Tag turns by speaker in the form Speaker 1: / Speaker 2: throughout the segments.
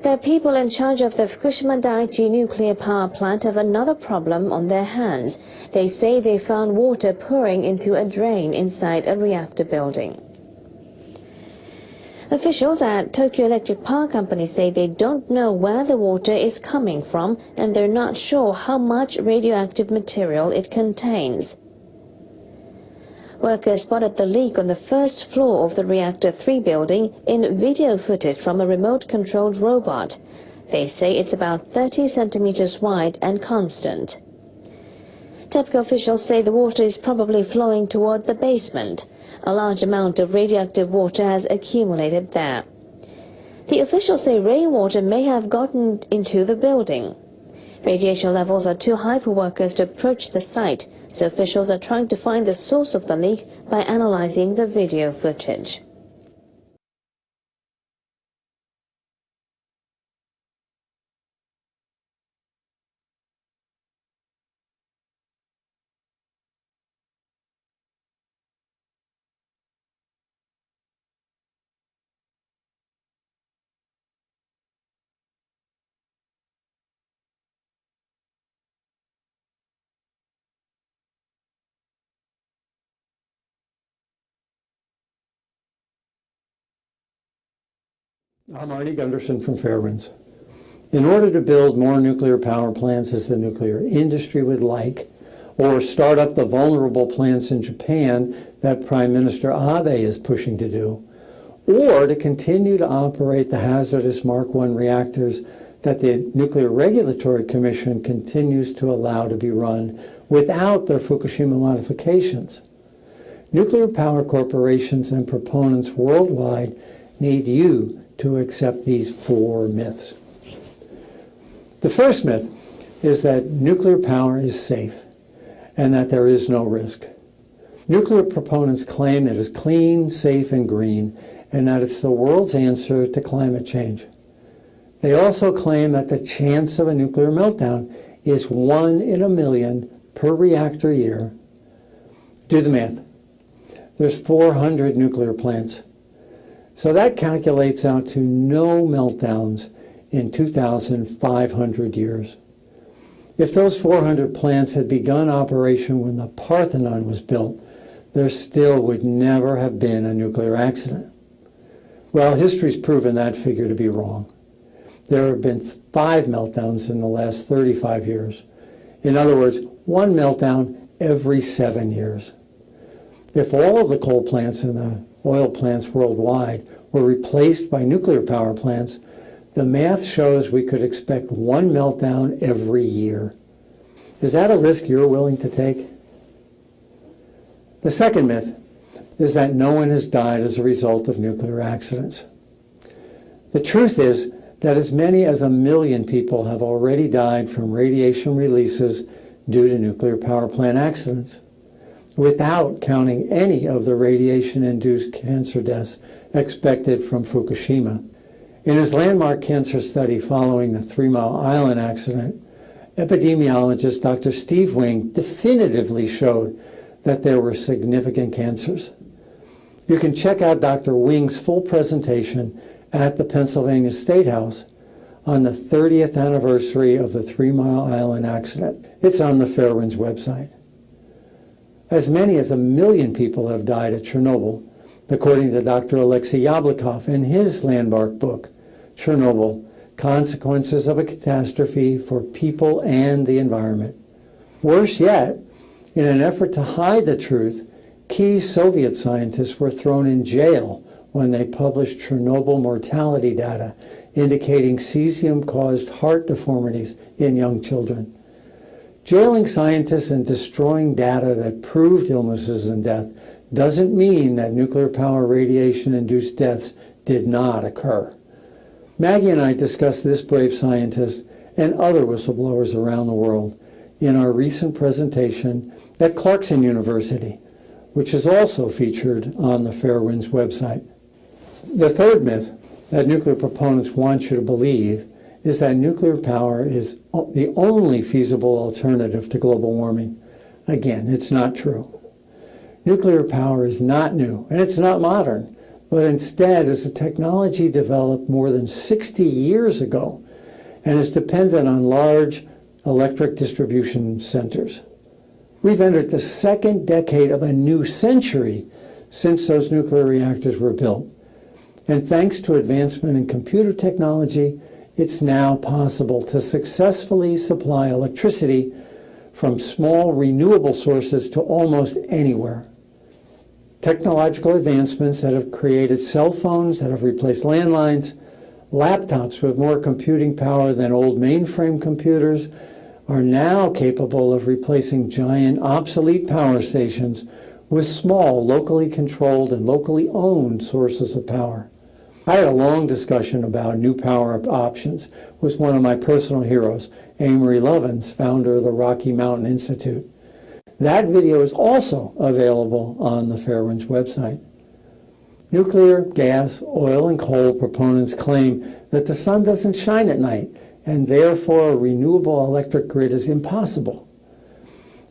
Speaker 1: The people in charge of the Fukushima Daiichi nuclear power plant have another problem on their hands. They say they found water pouring into a drain inside a reactor building. Officials at Tokyo Electric Power Company say they don't know where the water is coming from and they're not sure how much radioactive material it contains. Workers spotted the leak on the first floor of the Reactor 3 building in video footage from a remote-controlled robot. They say it's about 30 centimeters wide and constant. TEPCO officials say the water is probably flowing toward the basement. A large amount of radioactive water has accumulated there. The officials say rainwater may have gotten into the building. Radiation levels are too high for workers to approach the site, so officials are trying to find the source of the leak by analyzing the video footage.
Speaker 2: I'm Arnie Gunderson from Fairwinds. In order to build more nuclear power plants as the nuclear industry would like, or start up the vulnerable plants in Japan that Prime Minister Abe is pushing to do, or to continue to operate the hazardous Mark I reactors that the Nuclear Regulatory Commission continues to allow to be run without their Fukushima modifications. Nuclear power corporations and proponents worldwide need you to accept these 4 myths. The first myth is that nuclear power is safe and that there is no risk. Nuclear proponents claim it is clean, safe, and green, and that it's the world's answer to climate change. They also claim that the chance of a nuclear meltdown is 1 in a million per reactor year. Do the math. There's 400 nuclear plants. So that calculates out to no meltdowns in 2,500 years. If those 400 plants had begun operation when the Parthenon was built, there still would never have been a nuclear accident. Well, history's proven that figure to be wrong. There have been 5 meltdowns in the last 35 years. In other words, 1 meltdown every 7 years. If all of the coal plants and the oil plants worldwide were replaced by nuclear power plants, the math shows we could expect 1 meltdown every year. Is that a risk you're willing to take? The second myth is that no one has died as a result of nuclear accidents. The truth is that as many as 1 million people have already died from radiation releases due to nuclear power plant accidents, without counting any of the radiation-induced cancer deaths expected from Fukushima. In his landmark cancer study following the 3 Mile Island accident, epidemiologist Dr. Steve Wing definitively showed that there were significant cancers. You can check out Dr. Wing's full presentation at the Pennsylvania State House on the 30th anniversary of the 3 Mile Island accident. It's on the Fairwinds website. As many as 1 million people have died at Chernobyl, according to Dr. Alexei Yablokov in his landmark book, Chernobyl, Consequences of a Catastrophe for People and the Environment. Worse yet, in an effort to hide the truth, key Soviet scientists were thrown in jail when they published Chernobyl mortality data indicating cesium-caused heart deformities in young children. Jailing scientists and destroying data that proved illnesses and death doesn't mean that nuclear power radiation-induced deaths did not occur. Maggie and I discussed this brave scientist and other whistleblowers around the world in our recent presentation at Clarkson University, which is also featured on the Fairwinds website. The third myth that nuclear proponents want you to believe is that nuclear power is the only feasible alternative to global warming. Again, it's not true. Nuclear power is not new, and it's not modern, but instead is a technology developed more than 60 years ago and is dependent on large electric distribution centers. We've entered the second decade of a new century since those nuclear reactors were built. And thanks to advancement in computer technology, it's now possible to successfully supply electricity from small renewable sources to almost anywhere. Technological advancements that have created cell phones that have replaced landlines, laptops with more computing power than old mainframe computers, are now capable of replacing giant obsolete power stations with small, locally controlled and locally owned sources of power. I had a long discussion about new power options with one of my personal heroes, Amory Lovins, founder of the Rocky Mountain Institute. That video is also available on the Fairwinds website. Nuclear, gas, oil, and coal proponents claim that the sun doesn't shine at night, and therefore a renewable electric grid is impossible.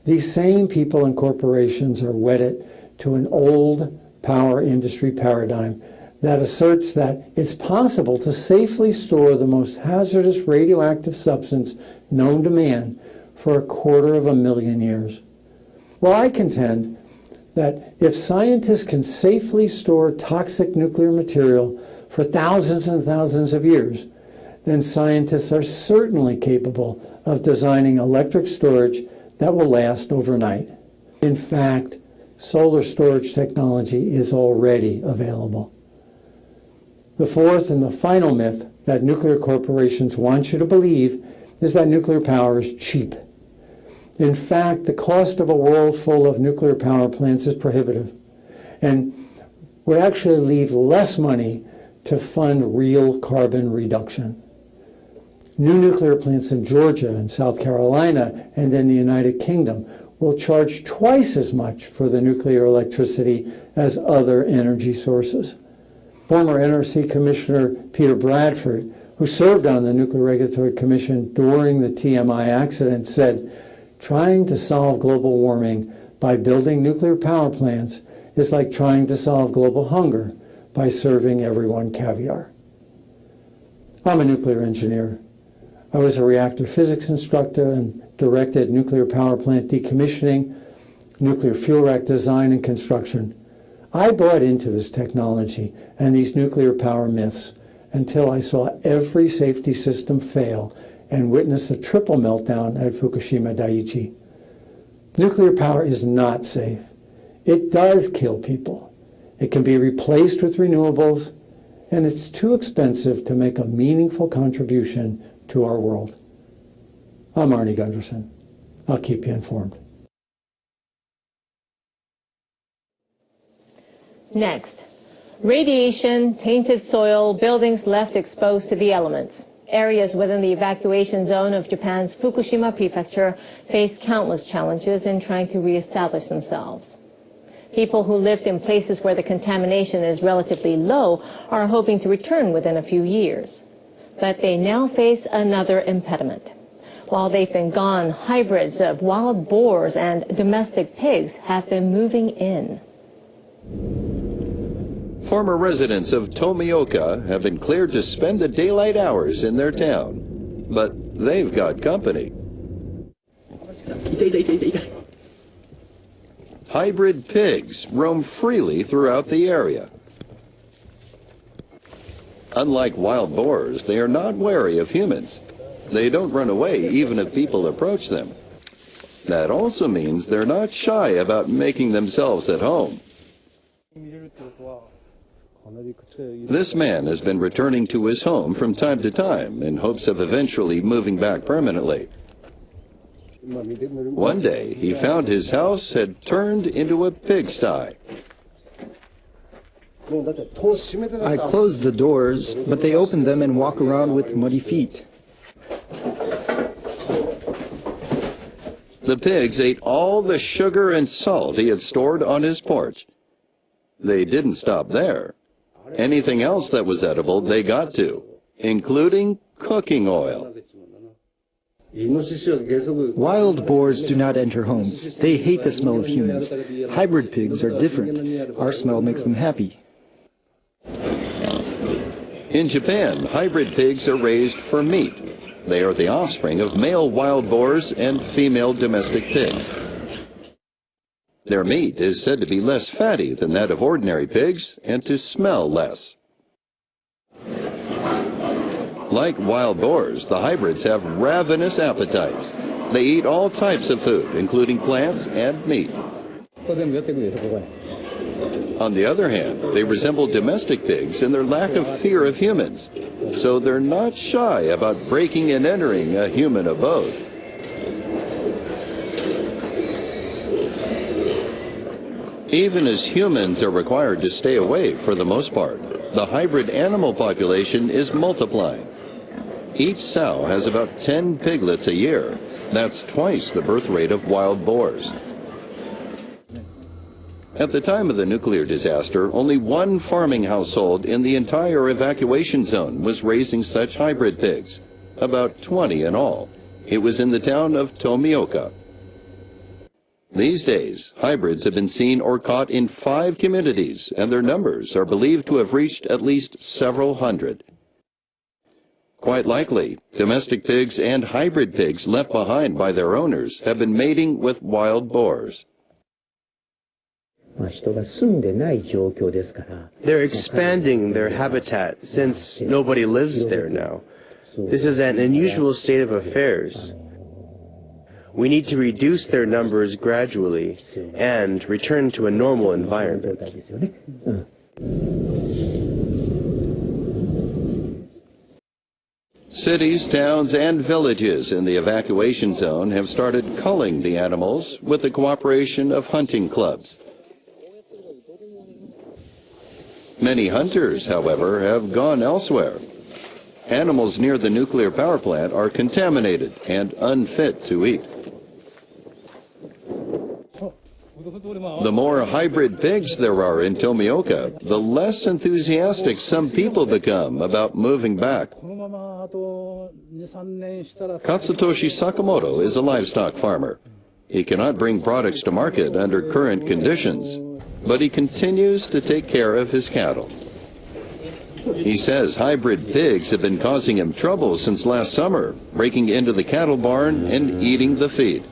Speaker 2: These same people and corporations are wedded to an old power industry paradigm that asserts that it's possible to safely store the most hazardous radioactive substance known to man for 250,000 years. Well, I contend that if scientists can safely store toxic nuclear material for thousands and thousands of years, then scientists are certainly capable of designing electric storage that will last overnight. In fact, solar storage technology is already available. The fourth and the final myth that nuclear corporations want you to believe is that nuclear power is cheap. In fact, the cost of a world full of nuclear power plants is prohibitive and would actually leave less money to fund real carbon reduction. New nuclear plants in Georgia and South Carolina and in the United Kingdom will charge twice as much for the nuclear electricity as other energy sources. Former NRC Commissioner Peter Bradford, who served on the Nuclear Regulatory Commission during the TMI accident, said, "Trying to solve global warming by building nuclear power plants is like trying to solve global hunger by serving everyone caviar." I'm a nuclear engineer. I was a reactor physics instructor and directed nuclear power plant decommissioning, nuclear fuel rack design and construction. I bought into this technology and these nuclear power myths until I saw every safety system fail and witnessed a triple meltdown at Fukushima Daiichi. Nuclear power is not safe. It does kill people. It can be replaced with renewables, and it's too expensive to make a meaningful contribution to our world. I'm Arnie Gunderson. I'll keep you informed.
Speaker 3: Next, radiation, tainted soil, buildings left exposed to the elements. Areas within the evacuation zone of Japan's Fukushima prefecture face countless challenges in trying to reestablish themselves. People who lived in places where the contamination is relatively low are hoping to return within a few years. But they now face another impediment. While they've been gone, hybrids of wild boars and domestic pigs have been moving in.
Speaker 4: Former residents of Tomioka have been cleared to spend the daylight hours in their town, but they've got company. Hybrid pigs roam freely throughout the area. Unlike wild boars, they are not wary of humans. They don't run away even if people approach them. That also means they're not shy about making themselves at home. This man has been returning to his home from time to time in hopes of eventually moving back permanently. One day, he found his house had turned into a pigsty.
Speaker 5: I closed the doors, but they open them and walk around with muddy feet.
Speaker 4: The pigs ate all the sugar and salt he had stored on his porch. They didn't stop there. Anything else that was edible they got to, including cooking oil.
Speaker 5: Wild boars do not enter homes. They hate the smell of humans. Hybrid pigs are different. Our smell makes them happy.
Speaker 4: In Japan, hybrid pigs are raised for meat. They are the offspring of male wild boars and female domestic pigs. Their meat is said to be less fatty than that of ordinary pigs and to smell less. Like wild boars, the hybrids have ravenous appetites. They eat all types of food, including plants and meat. On the other hand, they resemble domestic pigs in their lack of fear of humans, so they're not shy about breaking and entering a human abode. Even as humans are required to stay away for the most part, the hybrid animal population is multiplying. Each sow has about 10 piglets a year. That's twice the birth rate of wild boars. At the time of the nuclear disaster, only one farming household in the entire evacuation zone was raising such hybrid pigs, about 20 in all. It was in the town of Tomioka. These days, hybrids have been seen or caught in 5 communities, and their numbers are believed to have reached at least several hundred. Quite likely, domestic pigs and hybrid pigs left behind by their owners have been mating with wild boars.
Speaker 6: They're expanding their habitat since nobody lives there now. This is an unusual state of affairs. We need to reduce their numbers gradually and return to a normal environment.
Speaker 4: Cities, towns, and villages in the evacuation zone have started culling the animals with the cooperation of hunting clubs. Many hunters, however, have gone elsewhere. Animals near the nuclear power plant are contaminated and unfit to eat. The more hybrid pigs there are in Tomioka, the less enthusiastic some people become about moving back. Katsutoshi Sakamoto is a livestock farmer. He cannot bring products to market under current conditions, but he continues to take care of his cattle. He says hybrid pigs have been causing him trouble since last summer, breaking into the cattle barn and eating the feed.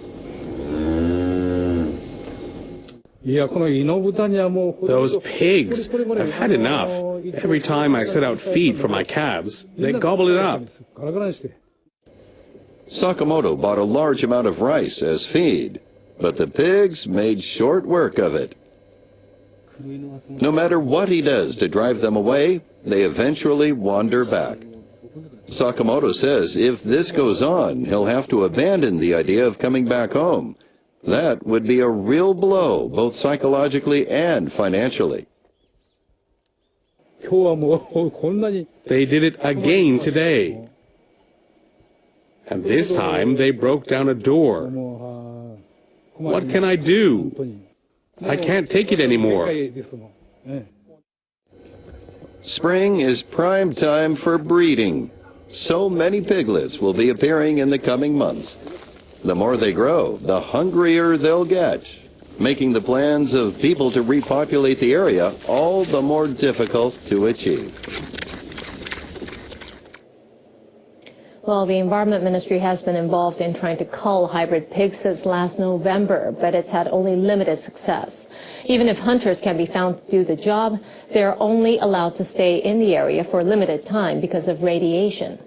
Speaker 7: Those pigs, I've had enough. Every time I set out feed for my calves, they gobble it up.
Speaker 4: Sakamoto bought a large amount of rice as feed, but the pigs made short work of it. No matter what he does to drive them away, they eventually wander back. Sakamoto says if this goes on, he'll have to abandon the idea of coming back home. That would be a real blow, both psychologically and financially.
Speaker 7: They did it again today. And this time they broke down a door. What can I do? I can't take it anymore.
Speaker 4: Spring is prime time for breeding. So many piglets will be appearing in the coming months. The more they grow, the hungrier they'll get, making the plans of people to repopulate the area all the more difficult to achieve.
Speaker 3: Well, the Environment Ministry has been involved in trying to cull hybrid pigs since last November, but it's had only limited success. Even if hunters can be found to do the job, they're only allowed to stay in the area for a limited time because of radiation.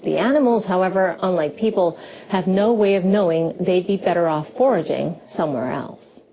Speaker 3: The animals, however, unlike people, have no way of knowing they'd be better off foraging somewhere else.